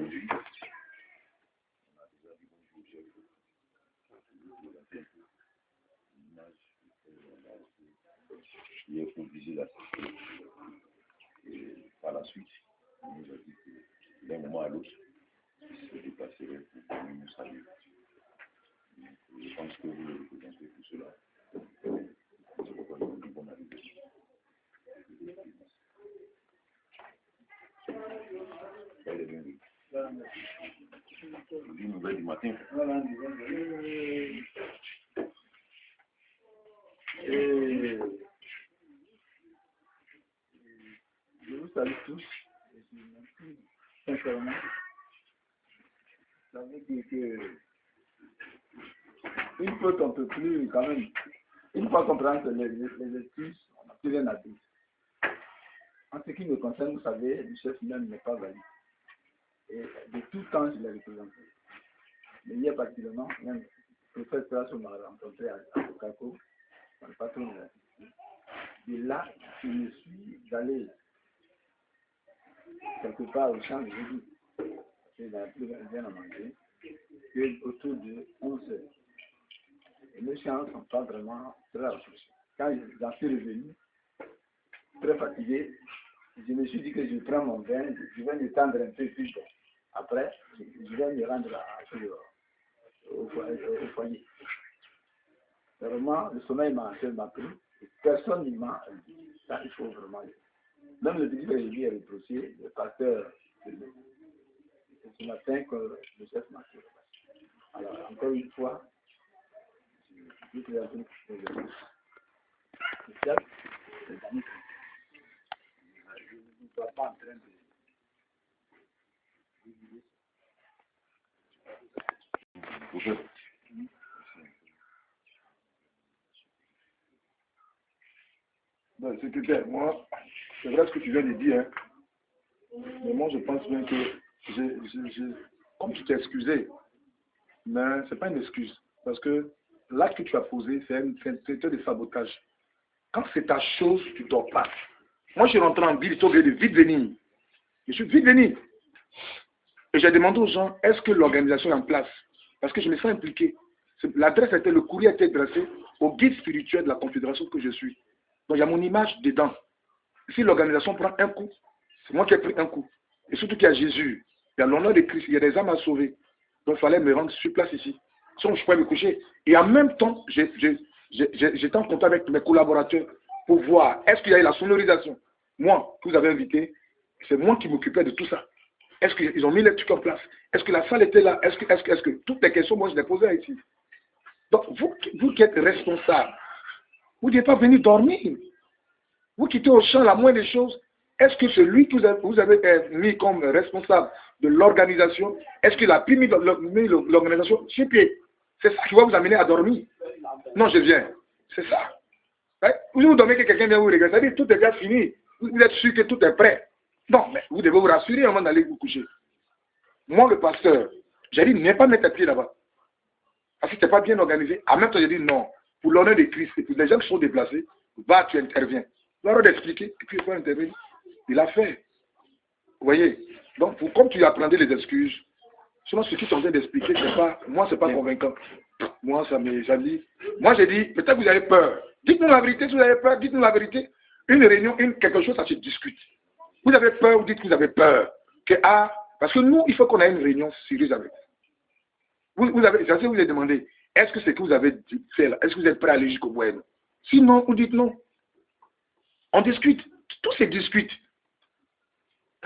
introduit. On a déjà dit bonjour, chef. L'image qui est pour viser la société. Et par la suite, on nous a dit que d'un moment à l'autre, il se déplacerait pour venir nous saluer. Je pense que vous le représentez pour cela. C'est pourquoi nous vous disons bonne arrivée. Elle est bienvenue. Une nouvelle du matin. Je vous salue tous. Sincèrement. Ça veut dire que une fois qu'on ne peut plus, quand même, une fois qu'on prend les excuses, on n'a plus rien à dire. En ce qui me concerne, vous savez, le chef même n'est pas valide. Et de tout temps, je l'ai représenté. Mais il y a particulièrement, même, le professeur Place, on m'a rencontré à Cocaco, le patron de la société. De là, je me suis allé quelque part au champ de jeudi, parce qu'il a plus bien à manger, autour de 11 heures. Et les champs ne sont pas vraiment très rapprochés. Quand j'en suis revenu, très fatigué, je me suis dit que je prends mon bain, je vais me tendre un peu plus. Après, je vais me rendre au foyer. Vraiment, le sommeil m'a pris. Personne ne m'a dit. Ça, il faut vraiment. Même le petit lui a reproché, le pasteur, ce matin que le chef m'a fait. Alors, encore une fois, je dis que le chef, c'est Daniel. Je ne suis pas en train de. Ben, secrétaire, moi, c'est vrai ce que tu viens de dire, hein. Mais moi je pense bien que comme tu t'es excusé, mais c'est pas une excuse. Parce que l'acte que tu as posé, c'est de sabotage. Quand c'est ta chose, tu ne dors pas. Moi je suis rentré en ville, ils sont obligés de vite venir. Je suis vite venu. Et j'ai demandé aux gens, est-ce que l'organisation est en place? Parce que je me sens impliqué. L'adresse était, le courrier a été adressé au guide spirituel de la confédération que je suis. Donc il y a mon image dedans. Si l'organisation prend un coup, c'est moi qui ai pris un coup. Et surtout qu'il y a Jésus, il y a l'honneur de Christ, il y a des âmes à sauver. Donc il fallait me rendre sur place ici. Sinon je pouvais me coucher. Et en même temps, j'étais en contact avec mes collaborateurs pour voir, est-ce qu'il y a eu la sonorisation? Moi, que vous avez invité, c'est moi qui m'occupais de tout ça. Est-ce qu'ils ont mis les trucs en place? Est-ce que la salle était là? Est-ce que toutes les questions, moi je les posais ici. Donc vous qui êtes responsable, vous n'êtes pas venu dormir. Vous quittez au champ la moindre des choses. Est-ce que celui que vous avez mis comme responsable de l'organisation, est-ce qu'il a mis l'organisation sur pied? C'est ça qui va vous amener à dormir. Non, je viens. C'est ça. Vous dormez que quelqu'un vient vous regarder. C'est-à-dire tout est déjà fini. Vous êtes sûr que tout est prêt. Non, mais vous devez vous rassurer avant d'aller vous coucher. Moi, le pasteur, j'ai dit, n'aie pas mettre tes pieds là-bas. Parce que tu n'es pas bien organisé. En même temps, j'ai dit non. Pour l'honneur de Christ, et pour les gens qui sont déplacés, va, tu interviens. L'heure d'expliquer, et puis il faut intervenir. Il a fait. Vous voyez? Donc, comme tu apprenais les excuses, souvent ce qu'ils sont en train d'expliquer, moi, c'est pas convaincant. Moi, moi, j'ai dit, peut-être que vous avez peur. Dites-nous la vérité, si vous avez peur, dites-nous la vérité. Une réunion, quelque chose, ça se discute. Vous avez peur, vous dites que vous avez peur. Parce que nous, il faut qu'on ait une réunion sérieuse avec vous. Vous avez demandé, est-ce que c'est que vous avez fait là? Est-ce que vous êtes prêt à aller jusqu'au bout? Sinon, vous dites non. On discute. Tout se discute.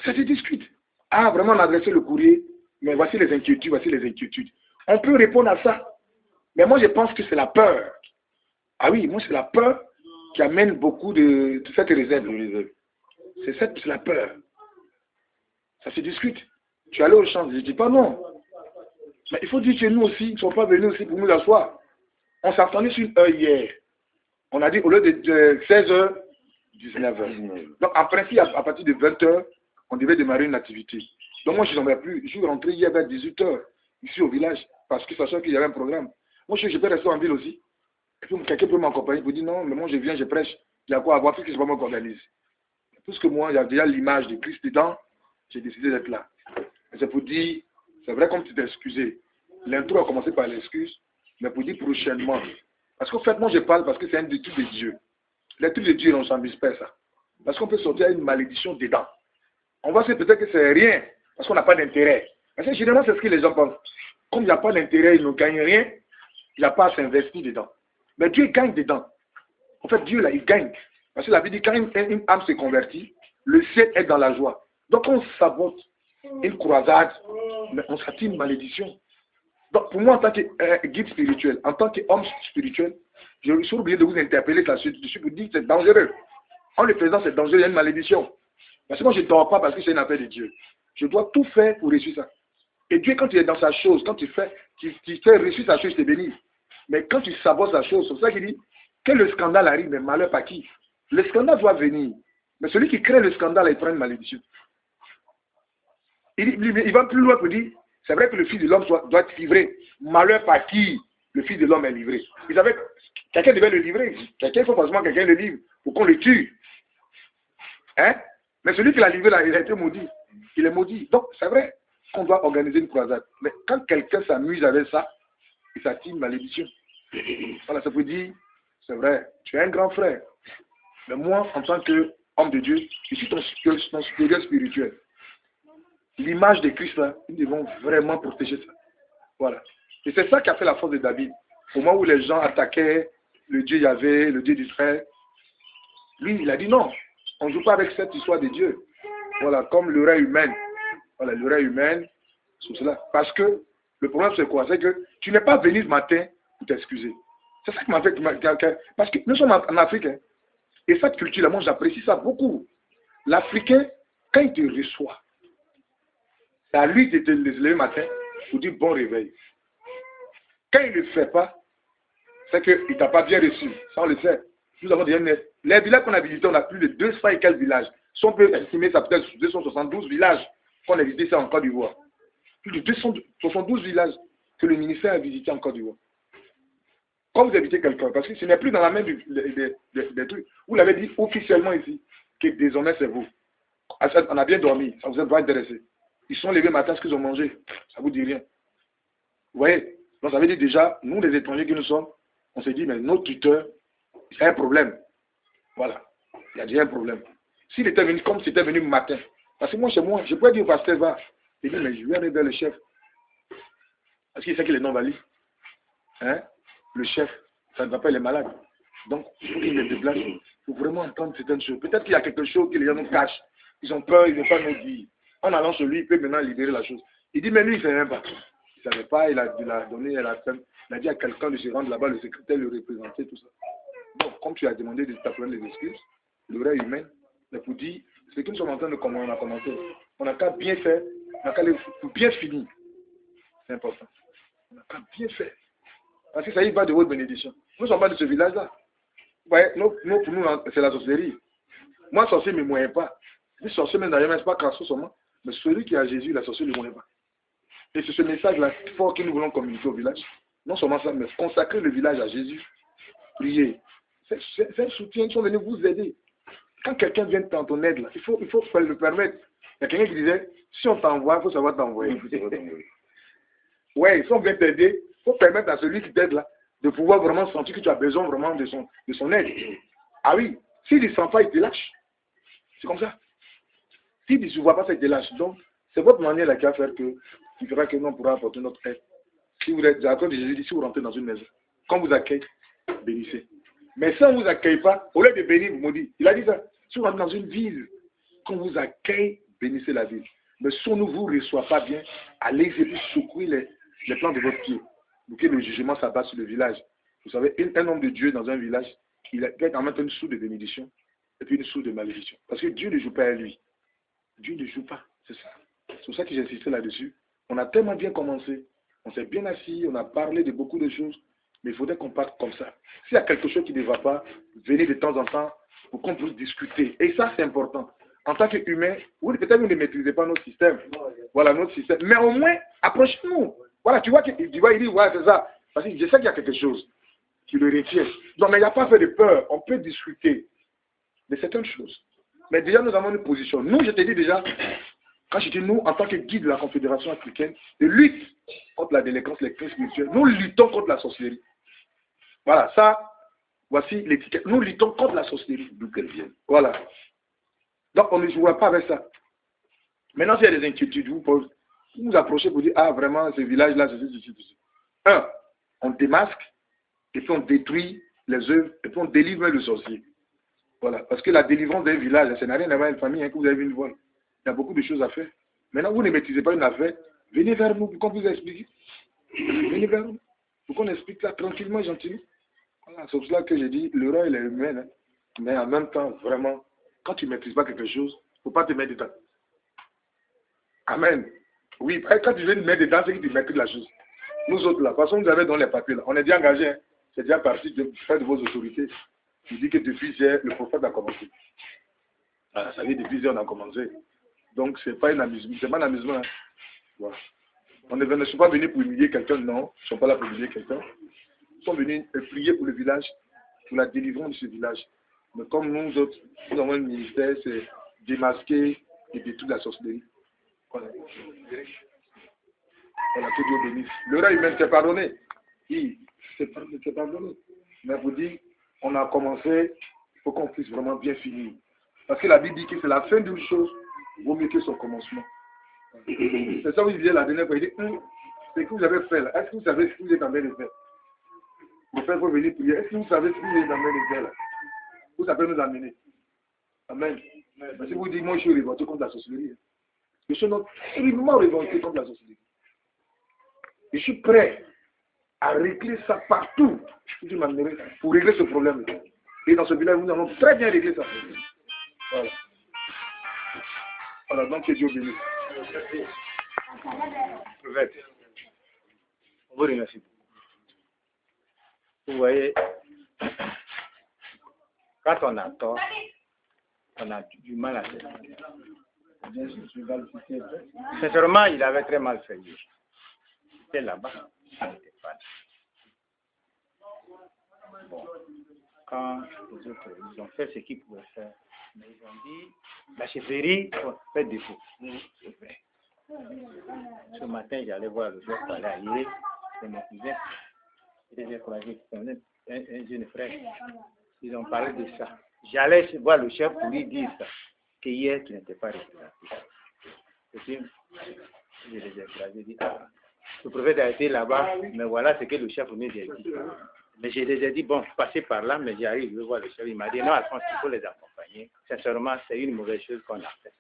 Ça se discute. Vraiment, on a adressé le courrier, mais voici les inquiétudes, voici les inquiétudes. On peut répondre à ça. Mais moi, je pense que c'est la peur. Ah oui, moi, c'est la peur qui amène beaucoup de cette réserve. C'est la peur. Ça se discute. Tu es allé au champ, je ne dis pas non. Mais il faut dire que nous aussi, ils ne sont pas venus aussi pour nous asseoir. On s'attendait sur une heure hier. On a dit au lieu de 16h, 19h. Donc en principe, à partir de 20h, on devait démarrer une activité. Donc moi, je n'en ai plus. Je suis rentré hier vers 18h, ici au village, parce que sachant qu'il y avait un programme. Moi, je peux rester en ville aussi. Et puis quelqu'un peut m'accompagner pour dire non, mais moi je viens, je prêche. Il y a quoi à voir, puisque c'est pas moi qui organise. Puisque moi, il y a déjà l'image de Christ dedans, j'ai décidé d'être là. C'est pour dire, c'est vrai comme tu t'es excusé. L'intro a commencé par l'excuse, mais pour dire prochainement. Parce qu'en fait, moi je parle parce que c'est un des trucs de Dieu. Les trucs de Dieu, on ne s'amuse pas ça. Parce qu'on peut sortir une malédiction dedans. On va se peut-être que c'est rien, parce qu'on n'a pas d'intérêt. Parce que généralement, c'est ce que les gens pensent. Comme il n'y a pas d'intérêt, ils ne gagnent rien, il n'y a pas à s'investir dedans. Mais Dieu gagne dedans. En fait, Dieu, là, il gagne. Parce que la Bible dit, quand une âme se convertit, le ciel est dans la joie. Donc, on sabote une croisade, mais on s'attire une malédiction. Donc, pour moi, en tant que guide spirituel, en tant qu'homme spirituel, je suis obligé de vous interpeller là-dessus. Je suis pour dire que c'est dangereux. En le faisant, c'est dangereux, il y a une malédiction. Parce que moi, je ne dors pas parce que c'est une affaire de Dieu. Je dois tout faire pour réussir ça. Et Dieu, quand tu es dans sa chose, quand tu fais réussir sa chose, je te bénis. Mais quand tu sabotes sa chose, c'est pour ça qu'il dit que le scandale arrive, mais malheur pas qui. Le scandale doit venir. Mais celui qui crée le scandale, il prend une malédiction. Il va plus loin pour dire, c'est vrai que le Fils de l'homme doit être livré. Malheur par qui le Fils de l'homme est livré. Vous savez, quelqu'un devait le livrer. Quelqu'un, il faut forcément que quelqu'un le livre pour qu'on le tue. Hein? Mais celui qui l'a livré, là, il a été maudit. Il est maudit. Donc, c'est vrai qu'on doit organiser une croisade. Mais quand quelqu'un s'amuse avec ça, il s'attire une malédiction. Voilà, ça veut dire, c'est vrai, tu es un grand frère. Mais moi, en tant qu'homme de Dieu, je suis ton supérieur spirituel. L'image de Christ, là, nous devons vraiment protéger ça. Voilà. Et c'est ça qui a fait la force de David. Au moment où les gens attaquaient le Dieu Yahvé, le Dieu d'Israël, lui, il a dit non, on ne joue pas avec cette histoire de Dieu. Voilà, comme l'oreille humaine. Voilà, l'oreille humaine, c'est cela. Parce que le problème, c'est quoi? C'est que tu n'es pas venu ce matin pour t'excuser. C'est ça qui m'a fait. Parce que nous sommes en Afrique. Hein, et cette culture-là, moi, j'apprécie ça beaucoup. L'Africain, quand il te reçoit, c'est à lui de te lever le matin pour dire bon réveil. Quand il ne le fait pas, c'est qu'il ne t'a pas bien reçu. Ça, on le sait. Nous avons déjà les villages qu'on a visités, on a plus de 200 et quelques villages. Si on peut estimer ça peut-être 272 villages qu'on a visités ça en Côte d'Ivoire. Plus de 272 villages que le ministère a visités en Côte d'Ivoire. Quand vous invitez quelqu'un, parce que ce n'est plus dans la main des trucs, vous l'avez dit officiellement ici, que désormais c'est vous. On a bien dormi, ça vous a pas intéressé. Ils sont levés matin, ce qu'ils ont mangé, ça vous dit rien. Vous voyez? Donc ça veut dire déjà, nous les étrangers que nous sommes, on s'est dit, mais notre tuteur, c'est un problème. Voilà, il y a déjà un problème. S'il était venu comme c'était venu le matin, parce que moi chez moi, je pourrais dire au pasteur, va, il dit, mais je vais aller vers le chef. Parce qu'il sait qu'il est non-valide. Hein? Le chef, ça ne va pas, il est malade. Donc, il faut qu'il me déplace. Il faut vraiment entendre certaines choses. Peut-être qu'il y a quelque chose que les gens nous cachent. Ils ont peur, ils ne veulent pas nous dire. En allant sur lui, il peut maintenant libérer la chose. Il dit, mais lui, il ne fait même pas. Il ne savait pas, il a donné à la femme. Il a dit à quelqu'un de se rendre là-bas, le secrétaire, le représenter, tout ça. Donc, comme tu as demandé de t'apprendre les excuses, l'oreille humaine, c'est pour dire, ce que nous sommes en train de commencer, on a commencé. On n'a qu'à bien faire, on n'a qu'à bien finir. C'est important. On n'a qu'à bien faire. Parce que ça y va de votre bénédiction. Nous ne sommes pas de ce village-là. Vous voyez, pour nous, c'est la sorcellerie. Moi, sorcier ne me moyen pas. Les sorciers, même d'ailleurs, ce n'est pas Crasso seulement, mais celui qui a Jésus, la sorcier ne le moyen pas. Et c'est ce message-là fort que nous voulons communiquer au village. Non seulement ça, mais consacrer le village à Jésus. Prier. C'est un soutien, ils sont venus vous aider. Quand quelqu'un vient dans ton aide, là, il faut le permettre. Il y a quelqu'un qui disait, si on t'envoie, il faut savoir t'envoyer. Ouais, si on vient t'aider, il faut permettre à celui qui t'aide là de pouvoir vraiment sentir que tu as besoin vraiment de son aide. Ah oui, s'il ne sent pas, il te lâche. C'est comme ça. S'il ne se voit pas, ça, il te lâche. Donc, c'est votre manière là qui va faire que, qui fera que nous pourrons apporter notre aide. Si vous êtes, d'accord, Jésus dit, si vous rentrez dans une maison, quand vous accueillez, bénissez. Mais si on ne vous accueille pas, au lieu de bénir, vous maudit. Il a dit ça. Si vous rentrez dans une ville, quand vous accueille, bénissez la ville. Mais si on ne vous reçoit pas bien, allez et puis secouer les plans de votre pied. Pour que le jugement s'abatte sur le village. Vous savez, un homme de Dieu dans un village, il a en même temps une source de bénédiction et puis une source de malédiction. Parce que Dieu ne joue pas à lui. Dieu ne joue pas. C'est ça. C'est pour ça que j'insistais là-dessus. On a tellement bien commencé. On s'est bien assis, on a parlé de beaucoup de choses. Mais il faudrait qu'on parte comme ça. S'il y a quelque chose qui ne va pas, venez de temps en temps pour qu'on puisse discuter. Et ça, c'est important. En tant qu'humain, oui, peut-être vous ne maîtrisez pas notre système. Voilà, notre système. Mais au moins, approchez-nous. Voilà, tu vois, il dit, ouais, c'est ça. Parce que je sais qu'il y a quelque chose qui le retient. Non, mais il n'y a pas fait de peur. On peut discuter de certaines choses. Mais déjà, nous avons une position. Nous, je te dis déjà, Quand je dis nous, en tant que guide de la Confédération africaine de lutte contre la délinquance, les crimes spirituels, nous luttons contre la sorcellerie. Voilà, ça, voici l'étiquette. Nous luttons contre la sorcellerie, d'où qu'elle vienne. Voilà. Donc, on ne jouera pas avec ça. Maintenant, s'il y a des inquiétudes, vous vous approchez pour dire, ah, vraiment, ce village-là, ceci. Un, on démasque, et puis on détruit les œuvres, et puis on délivre le sorcier. Voilà. Parce que la délivrance d'un village, ça n'a rien à voir avec une famille, hein, que vous avez vu une voile. Il y a beaucoup de choses à faire. Maintenant, vous ne maîtrisez pas une affaire, venez vers nous pour qu'on vous explique. Venez vers nous pour qu'on explique là tranquillement et gentiment. Voilà. C'est pour cela que j'ai dit, le roi, il est humain, hein. Mais en même temps, vraiment, quand tu ne maîtrises pas quelque chose, il ne faut pas te mettre dedans. Amen. Oui, quand tu viens te mettre dedans, c'est que tu maîtrises la chose. Nous autres, là, de toute façon, vous avez dans les papiers, là, on est déjà engagés, hein. C'est déjà parti de faire de vos autorités. Je dis que depuis hier, le prophète a commencé. Ah, ça veut dire depuis hier, on a commencé. Donc, ce n'est pas un amusement. C'est pas un amusement. Hein. Voilà. On ne sont pas venus pour humilier quelqu'un, non. Ils ne sont pas là pour humilier quelqu'un. Ils sont venus prier pour le village, pour la délivrance de ce village. Mais comme nous autres, nous avons un ministère, c'est démasquer et détruire la sorcellerie. Voilà. Voilà, que Dieu bénisse. Le roi humain s'est pardonné. Oui, c'est pardonné. Mais vous dites, on a commencé, il faut qu'on puisse vraiment bien finir. Parce que la Bible dit que c'est la fin d'une chose, vaut mieux que son commencement. C'est ça que vous disiez la dernière fois. Il dit, ce que vous avez fait là, est-ce que vous savez ce que vous êtes en train de faire? Le frère faut venir prier. Est-ce que vous savez ce que vous êtes en train de faire là? Vous savez nous amener. Amen. Mais si vous dites, moi je suis révolté contre la sorcellerie. Je suis terriblement révolté contre la sorcellerie. Je suis prêt à régler ça partout pour régler ce problème. Et dans ce village, nous allons très bien régler ça. Voilà. Voilà, donc que Dieu bénisse. On vous remercie. Vous voyez, quand on a tort, on a du mal à se faire. Sincèrement, il avait très mal fait. Il était là-bas, il n'était pas là. Bon, quand les autres, ils ont fait ce qu'ils pouvaient faire, mais ils ont dit, la chefferie fait défaut. C'est vrai. Ce matin, j'allais voir le chef parler à Yé, c'est mon cousin. Il était encouragé, un jeune frère. Ils ont parlé de ça. J'allais voir le chef pour lui dire ça, que hier, tu n'étais pas représenté. Et puis, je les ai encouragés, dit, ah, le prophète a été là-bas, mais voilà ce que le chef me dit. Mais je les ai dit, bon, passez par là, mais j'arrive, je vais voir le chef. Il m'a dit, non, Alphonse, il faut les accompagner. Sincèrement, c'est une mauvaise chose qu'on a fait.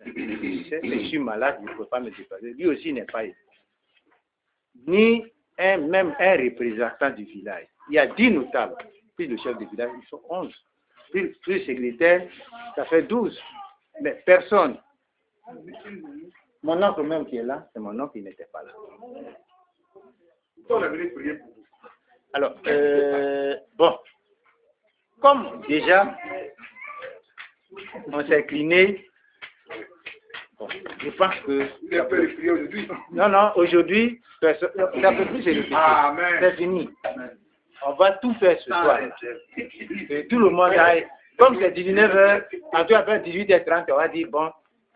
Je suis malade, je ne peux pas me déplacer. Lui aussi n'est pas ici. Ni même un représentant du village. Il y a 10 notables. Puis le chef du village, ils sont 11. Puis le secrétaire, ça fait 12. Mais personne. Mon oncle même qui est là, c'est mon oncle qui n'était pas là. On est venu prier pour vous. Alors, bon, comme déjà, on s'est incliné, bon, je pense que... Vous avez fait les prières aujourd'hui? Non, aujourd'hui, ça ne peut plus se répéter. C'est fini. On va tout faire ce soir. Et tout le monde aille. Comme c'est 19h, quand tu appelles 18h30, on va dire, bon,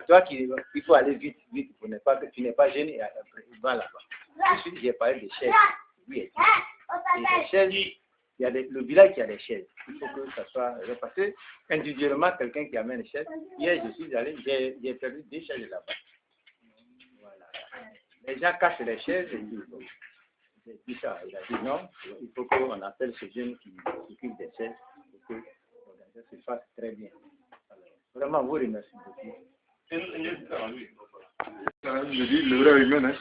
toi il faut aller vite, tu n'es pas gêné, va là-bas. Ensuite, j'ai parlé des chaises. Oui, et les chaises, il y a le village qui a des chaises. Il faut que ça soit repassé. Individuellement, quelqu'un qui amène des chaises. Hier, je suis allé, j'ai perdu 2 chaises là-bas. Voilà. Les gens cachent les chaises et tout. J'ai dit ça. Il a dit non, il faut qu'on appelle ce jeune qui s'occupe des chaises pour que l'organisation se fasse très bien. Alors, vraiment, vous remercie beaucoup. Je dis, l'erreur humaine, hein.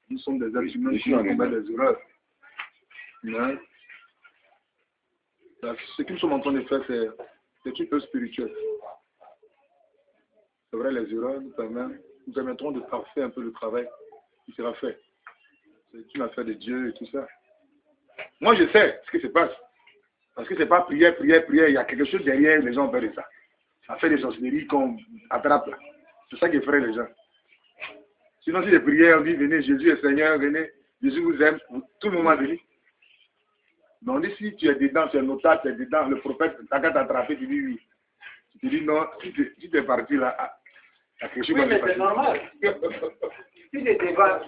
Nous sommes des êtres humains qui commettent des erreurs. Mais ce que nous sommes en train de faire, c'est un peu spirituel. C'est vrai, les erreurs nous permettront de parfaire un peu le travail qui sera fait. C'est une affaire de Dieu et tout ça. Moi, je sais ce qui se passe. Parce que ce n'est pas prière. Il y a quelque chose derrière, les gens veulent ça. Ça fait des sorcelleries qu'on attrape là. C'est ça qui effraie les gens. Sinon, si les prières, on dit, venez, Jésus est Seigneur, venez, Jésus vous aime, tout le monde va venir. Mais on dit, si tu es dedans, tu es notable, tu es dedans, le prophète, t'as qu'à t'attraper, tu dis oui. Tu te dis non, si tu es parti là, Accroché Oui, comme mais ça. c'est normal. Si les débats...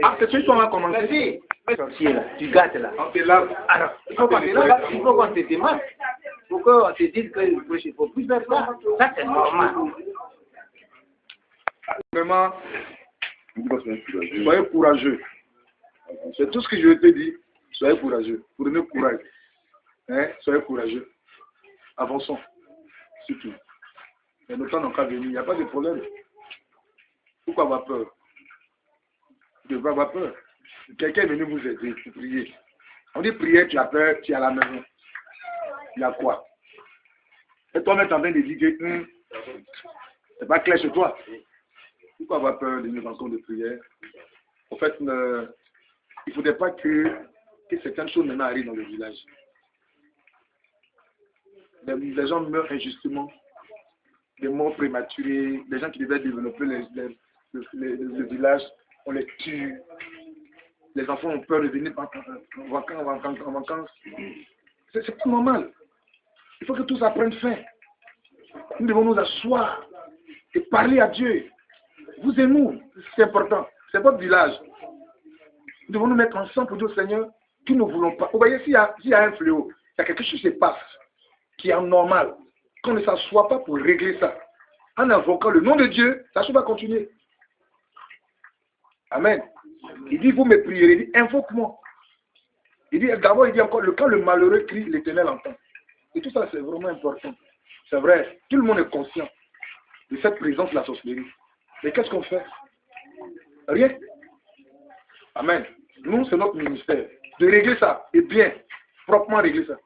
Ah, c'est celui qu'on a commencé. Vas-y, sorcier là, tu gâtes là. On te lave. Alors, il faut qu'on te demande. Pour qu'on te dise qu'il ne faut plus faire ça. Ça, c'est normal. Vraiment, soyez courageux. C'est tout ce que je te dis. Soyez courageux. Prenez courage. Hein? Soyez courageux. Avançons. Surtout. Mais le temps n'a qu'à venir. Il n'y a pas de problème. Pourquoi avoir peur? Vous devez avoir peur. Quelqu'un est venu vous aider pour prier. On dit prier, tu as peur, tu es à la maison. Il y a quoi? Et toi-même, tu es en train de dire que c'est pas clair chez toi. Pourquoi avoir peur d'une rencontre de prière? En fait, il ne faudrait pas que certaines choses maintenant arrivent dans le village. Les gens meurent injustement, des morts prématurés, des gens qui devaient développer le village, on les tue. Les enfants ont peur de venir en vacances. C'est pas normal. Il faut que tout ça prenne fin. Nous devons nous asseoir et parler à Dieu. Vous et nous, c'est important. C'est votre village. Nous devons nous mettre ensemble pour dire au Seigneur que nous ne voulons pas. Vous voyez, s'il y a un fléau, il y a quelque chose qui se passe, qui est anormal. Qu'on ne s'assoit pas pour régler ça. En invoquant le nom de Dieu, ça va continuer. Amen. Il dit, vous me prierez. Il dit, invoque-moi. Il dit, d'abord, il dit encore, quand le malheureux crie, l'Éternel entend. Et tout ça, c'est vraiment important. C'est vrai, tout le monde est conscient de cette présence de la sorcellerie. Mais qu'est-ce qu'on fait? Rien. Amen. Nous, c'est notre ministère. De régler ça, et bien, proprement régler ça.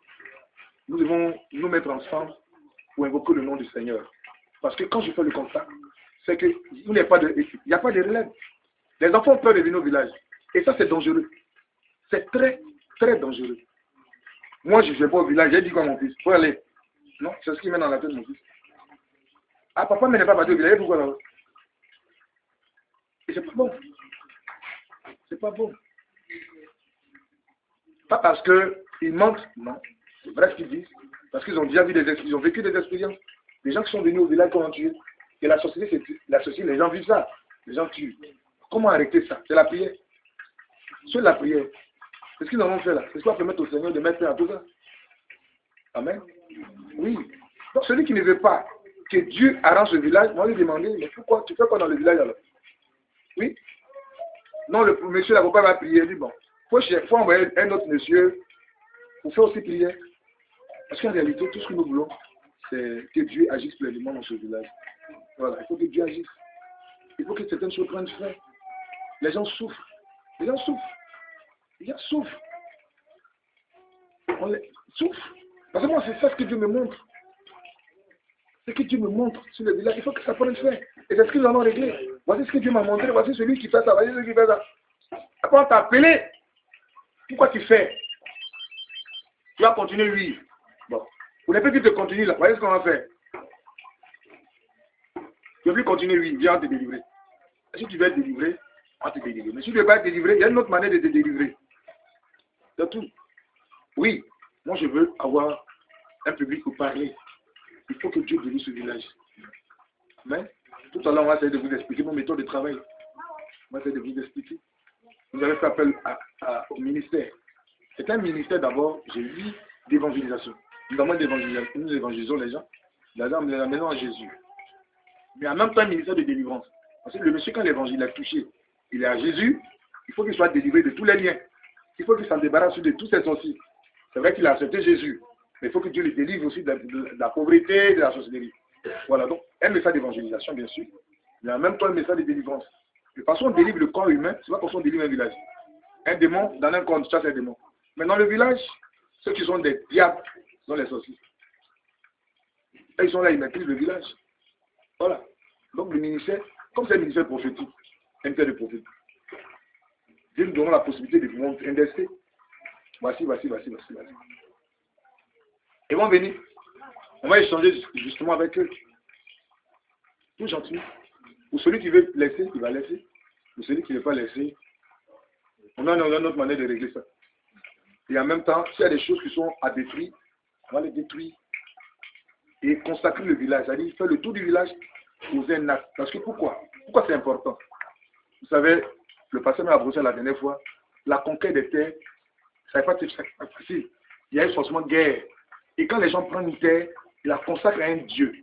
Nous devons nous mettre ensemble pour invoquer le nom du Seigneur. Parce que quand je fais le constat, c'est qu'il n'y a pas de relève. Les enfants ont peur de venir au village. Et ça, c'est dangereux. C'est très, très dangereux. Moi, je ne vais pas au village. J'ai dit quoi à mon fils? Faut aller. Non, c'est ce qui met dans la tête de mon fils. Ah, papa ne m'est pas parti au village. Pourquoi là? Et c'est pas bon. C'est pas bon. Pas parce qu'ils mentent. Non. C'est vrai ce qu'ils disent. Parce qu'ils ont déjà vu ils ont vécu des expériences. Les gens qui sont venus au village qu'on a tué. Et la société, les gens vivent ça. Les gens tuent. Comment arrêter ça? C'est la prière. C'est la prière. C'est ce qu'ils en ont fait là. C'est ce qu'on va permettre au Seigneur de mettre fin à tout ça. Amen. Oui. Donc celui qui ne veut pas que Dieu arrange le village, moi lui demander, mais pourquoi tu fais quoi dans le village alors? Oui. Non, le monsieur l'avocat va prier. Il dit bon, il faut envoyer un autre monsieur pour faire aussi prier. Parce qu'en réalité, tout ce que nous voulons, c'est que Dieu agisse pleinement dans ce village. Voilà, il faut que Dieu agisse. Il faut que certaines choses prennent fin. Les gens souffrent. Les gens souffrent. Les gens souffrent. On les souffre. Parce que moi, c'est ça ce que Dieu me montre. Ce que Dieu me montre sur le village, il faut que ça prenne fin. Et c'est ce qu'ils en ont réglé. Voici ce que Dieu m'a montré. Voici celui qui fait ça. Voici celui qui fait ça. Après, on t'a appelé. Pourquoi tu fais? Tu vas continuer, oui. Bon. Pour les petits de continuer là, voyez ce qu'on va faire. Tu veux plus continuer, oui. Viens, on te délivrer. Si tu veux être délivré, on te délivrer. Mais si tu ne veux pas être délivré, il y a une autre manière de te délivrer. C'est tout. Oui, moi je veux avoir un public pour parler. Il faut que Dieu délivre ce village. Mais tout à l'heure, on va essayer de vous expliquer mon méthode de travail. On va essayer de vous expliquer. Vous avez fait appel au ministère. C'est un ministère d'abord, j'ai vu, d'évangélisation. Nous évangélisons les gens. La maison à Jésus. Mais en même temps, un ministère de délivrance. Parce que le monsieur, quand l'évangile l'a touché, il est à Jésus, il faut qu'il soit délivré de tous les liens. Il faut qu'il s'en débarrasse de tous ses sorciers. C'est vrai qu'il a accepté Jésus, mais il faut que Dieu le délivre aussi de la pauvreté, de la sorcellerie. Voilà, donc un message d'évangélisation, bien sûr, mais en même temps un message de délivrance. De façon, on délivre le corps humain, c'est pas comme ça on délivre un village. Un démon, dans un corps, on chasse un démon. Mais dans le village, ceux qui sont des diables sont les sorciers. Et ils sont là, ils maîtrisent le village. Voilà. Donc le ministère, comme c'est un ministère prophétique, un ministère de prophète, Dieu nous donne la possibilité de pouvoir investir. Voici. Ils vont venir. On va échanger justement avec eux. Tout gentil. Pour celui qui veut laisser, il va laisser. Pour celui qui ne veut pas laisser, on a une autre manière de régler ça. Et en même temps, s'il y a des choses qui sont à détruire, on va les détruire. Et consacrer le village. C'est-à-dire faire le tour du village poser un acte. Parce que pourquoi c'est important? Vous savez, le pasteur m'a abordé la dernière fois, la conquête des terres, ça n'est pas facile. Il y a eu forcément guerre. Et quand les gens prennent une terre, ils la consacrent à un Dieu.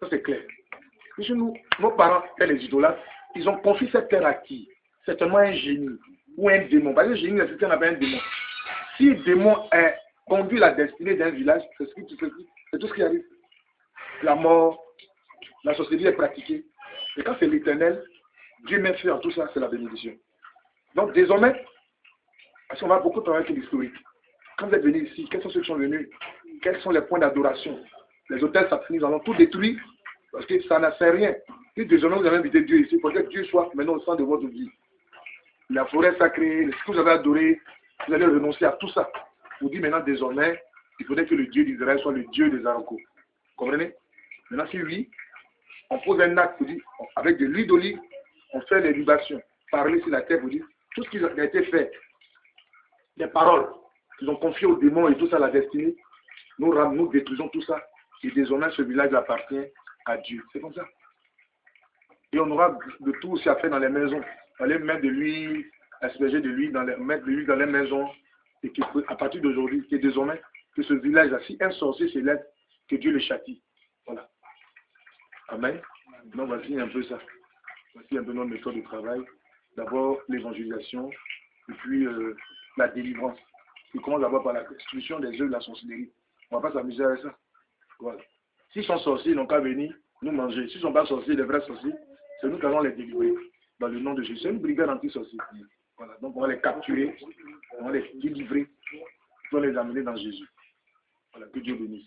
Ça c'est clair. Puisque nos parents et les idolâtres, ils ont confié cette terre à qui? Certainement un génie ou un démon. Parce que le génie, c'est qu'on appelle un démon. Si le démon conduit la destinée d'un village, c'est tout ce qui arrive. La mort, la société est pratiquée. Et quand c'est l'Éternel, Dieu met fait en tout ça, c'est la bénédiction. Donc désormais, parce qu'on va beaucoup travailler avec l'historique. Quand vous êtes venus ici, quels sont ceux qui sont venus? Quels sont les points d'adoration? Les hôtels sataniques, nous allons tout détruire parce que ça n'a fait rien. Si désormais vous avez invité Dieu ici, pour que Dieu soit maintenant au centre de votre vie. La forêt sacrée, ce que vous avez adoré, vous allez renoncer à tout ça. Vous dites maintenant désormais, il faudrait que le Dieu d'Israël soit le Dieu des Arancos. Vous comprenez? Maintenant, si oui, on pose un acte, vous dites, avec de l'huile d'olive, on fait les libations. Parler sur la terre, vous dites, tout ce qui a été fait, les paroles qu'ils ont confiées aux démons et tout ça, la destinée, nous détruisons tout ça. Et désormais, ce village appartient à Dieu. C'est comme ça. Et on aura de tout aussi à faire dans les maisons. On allait mettre de l'huile, asperger de l'huile, mettre de l'huile dans les maisons. Et qu'à partir d'aujourd'hui, et désormais, que ce village-là, si un sorcier s'élève, que Dieu le châtie. Voilà. Amen. Donc voici un peu ça. Voici un peu notre méthode de travail. D'abord l'évangélisation, et puis la délivrance. Il commence d'abord par la destruction des œuvres de la sorcellerie. On ne va pas s'amuser avec ça. Voilà. S'ils sont sorciers, ils n'ont qu'à venir nous manger. S'ils ne sont pas sorciers, les vrais sorciers, c'est nous qui allons les délivrer dans le nom de Jésus. C'est une brigade anti-sorcier. Voilà. Donc on va les capturer, on va les délivrer, on va les amener dans Jésus. Voilà, que Dieu bénisse.